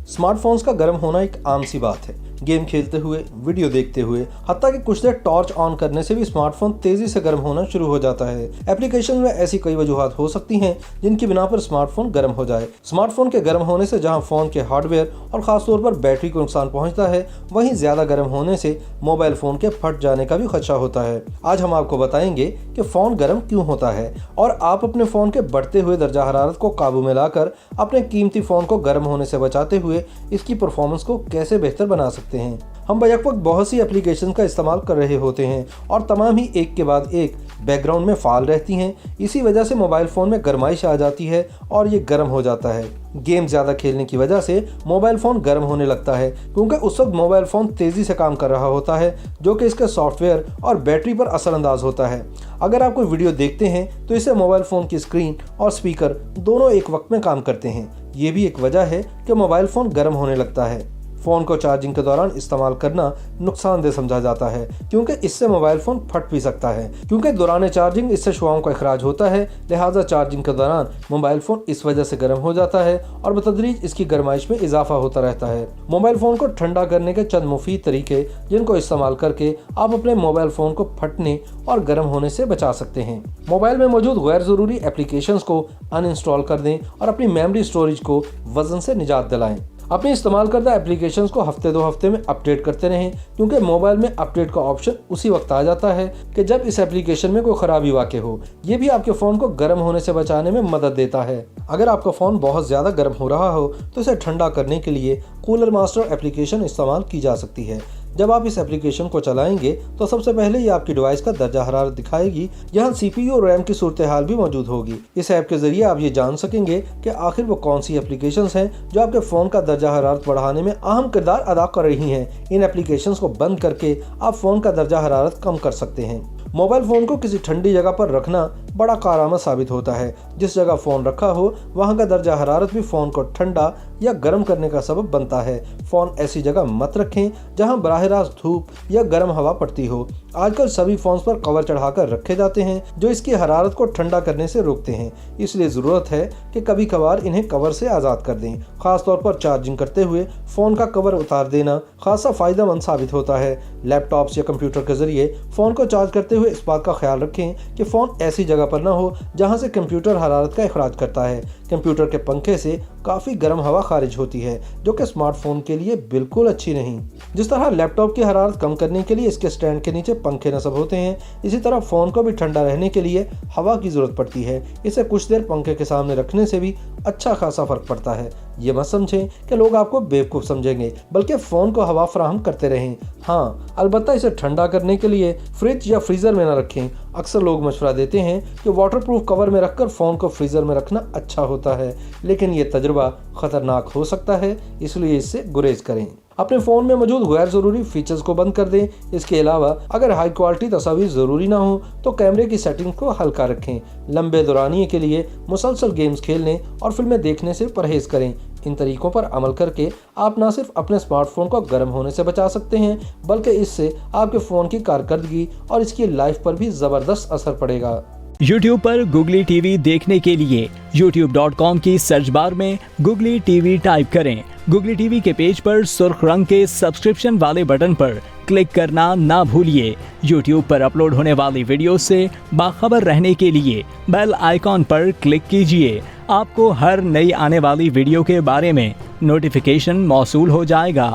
Smartphones का गर्म होना एक आम सी बात है। गेम खेलते हुए, वीडियो देखते हुए, हत्ता कि कुछ देर टॉर्च ऑन करने से भी स्मार्टफोन तेजी से गर्म होना शुरू हो जाता है। एप्लीकेशन में ऐसी कई वजूहात हो सकती हैं जिनकी बिना पर स्मार्टफोन गर्म हो जाए। स्मार्टफोन के गर्म होने से जहां फोन के हार्डवेयर और खासतौर पर बैटरी को नुकसान पहुंचता है, वहीं ज्यादा गर्म होने से मोबाइल फोन के फट जाने का भी खदशा होता है। आज हम आपको बताएंगे कि फोन गर्म क्यों होता है और आप अपने फोन के बढ़ते हुए दर्जा हरारत को काबू में लाकर अपने कीमती फोन को गर्म होने से बचाते हुए इसकी परफॉर्मेंस को कैसे बेहतर बना सकते हैं। हम बैक वक्त बहुत सी एप्लीकेशन का इस्तेमाल कर रहे होते हैं और तमाम ही एक के बाद एक बैकग्राउंड में फाल रहती हैं। इसी वजह से मोबाइल फ़ोन में गर्माइश आ जाती है और ये गर्म हो जाता है। गेम ज़्यादा खेलने की वजह से मोबाइल फ़ोन गर्म होने लगता है क्योंकि उस वक्त मोबाइल फ़ोन तेज़ी से काम कर रहा होता है, जो कि इसके सॉफ्टवेयर और बैटरी पर असरअंदाज होता है। अगर आप कोई वीडियो देखते हैं तो इससे मोबाइल फ़ोन की स्क्रीन और स्पीकर दोनों एक वक्त में काम करते हैं। ये भी एक वजह है कि मोबाइल फ़ोन गर्म होने लगता है। फ़ोन को चार्जिंग के दौरान इस्तेमाल करना नुकसानदेह समझा जाता है क्योंकि इससे मोबाइल फ़ोन फट भी सकता है, क्योंकि दौरान चार्जिंग इससे शुआओं का इखराज होता है। लिहाजा चार्जिंग के दौरान मोबाइल फ़ोन इस वजह से गर्म हो जाता है और बतदरीज इसकी गर्माइश में इजाफा होता रहता है। मोबाइल फ़ोन को ठंडा करने के चंद मुफीद तरीके जिनको इस्तेमाल करके आप अपने मोबाइल फ़ोन को फटने और गर्म होने से बचा सकते हैं। मोबाइल में मौजूद गैर ज़रूरी एप्लीकेशंस को अनइंस्टॉल कर दें और अपनी मेमोरी स्टोरेज को वजन से निजात दिलाएं। अपने इस्तेमाल करदा एप्लीकेशंस को हफ्ते 2 हफ्ते में अपडेट करते रहें, क्योंकि मोबाइल में अपडेट का ऑप्शन उसी वक्त आ जाता है कि जब इस एप्लीकेशन में कोई खराबी वाक़ई हो। ये भी आपके फ़ोन को गर्म होने से बचाने में मदद देता है। अगर आपका फ़ोन बहुत ज़्यादा गर्म हो रहा हो तो इसे ठंडा करने के लिए कूलर मास्टर एप्लीकेशन इस्तेमाल की जा सकती है। जब आप इस एप्लीकेशन को चलाएंगे तो सबसे पहले ये आपकी डिवाइस का दर्जा हरारत दिखाएगी। यहाँ CPU और रैम की सूरत हाल भी मौजूद होगी। इस ऐप के जरिए आप ये जान सकेंगे कि आखिर वो कौन सी एप्लीकेशंस हैं जो आपके फ़ोन का दर्जा हरारत बढ़ाने में अहम किरदार अदा कर रही हैं। इन एप्लीकेशंस को बंद करके आप फ़ोन का दर्जा हरारत कम कर सकते हैं। मोबाइल फ़ोन को किसी ठंडी जगह पर रखना बड़ा कारआमद साबित होता है। जिस जगह फ़ोन रखा हो वहाँ का दर्जा हरारत भी फ़ोन को ठंडा या गर्म करने का सबब बनता है। फ़ोन ऐसी जगह मत रखें जहाँ बराह रास्त धूप या गर्म हवा पड़ती हो। आजकल सभी फ़ोन्स पर कवर चढ़ाकर रखे जाते हैं जो इसकी हरारत को ठंडा करने से रोकते हैं। इसलिए ज़रूरत है कि कभी कभार इन्हें कवर से आज़ाद कर दें। ख़ासतौर पर चार्जिंग करते हुए फ़ोन का कवर उतार देना खासा फ़ायदेमंद साबित होता है। लैपटॉप्स या कंप्यूटर के ज़रिए फ़ोन को चार्ज करते हुए इस बात का ख्याल रखें कि फ़ोन ऐसी जगह पर ना हो जहाँ से कंप्यूटर हरारत का इखराज करता है। कंप्यूटर के पंखे से काफ़ी गर्म हवा खारिज होती है, जो कि स्मार्टफोन के लिए बिल्कुल अच्छी नहीं। जिस तरह लैपटॉप की हरारत कम करने के लिए इसके स्टैंड के नीचे पंखे नस्ब होते हैं, इसी तरह फ़ोन को भी ठंडा रहने के लिए हवा की ज़रूरत पड़ती है। इसे कुछ देर पंखे के सामने रखने से भी अच्छा खासा फ़र्क पड़ता है। ये मत समझें कि लोग आपको बेवकूफ़ समझेंगे, बल्कि फ़ोन को हवा फराहम करते रहें। हाँ, अलबत्ता इसे ठंडा करने के लिए फ्रिज या फ्रीज़र में न रखें। अक्सर लोग मशवरा देते हैं कि वाटरप्रूफ कवर में रखकर फ़ोन को फ्रीज़र में रखना अच्छा होता है, लेकिन ये तजुर्बा ख़तरनाक हो सकता है, इसलिए इससे गुरेज करें। अपने फ़ोन में मौजूद गैर ज़रूरी फीचर्स को बंद कर दें। इसके अलावा अगर हाई क्वालिटी तस्वीर ज़रूरी ना हो तो कैमरे की सेटिंग को हल्का रखें। लंबे दौरानिए के लिए मुसलसल गेम्स खेलने और फिल्में देखने से परहेज़ करें। इन तरीकों पर अमल करके आप न सिर्फ अपने स्मार्टफोन को गर्म होने से बचा सकते हैं, बल्कि इससे आपके फ़ोन की कारकर्दगी और इसकी लाइफ पर भी ज़बरदस्त असर पड़ेगा। YouTube पर Google TV देखने के लिए youtube.com की सर्च बार में Google TV टाइप करें। Google TV के पेज पर सुर्ख रंग के सब्सक्रिप्शन वाले बटन पर क्लिक करना ना भूलिए। YouTube पर अपलोड होने वाली वीडियो से बाखबर रहने के लिए बेल आइकॉन पर क्लिक कीजिए। आपको हर नई आने वाली वीडियो के बारे में नोटिफिकेशन मौसूल हो जाएगा।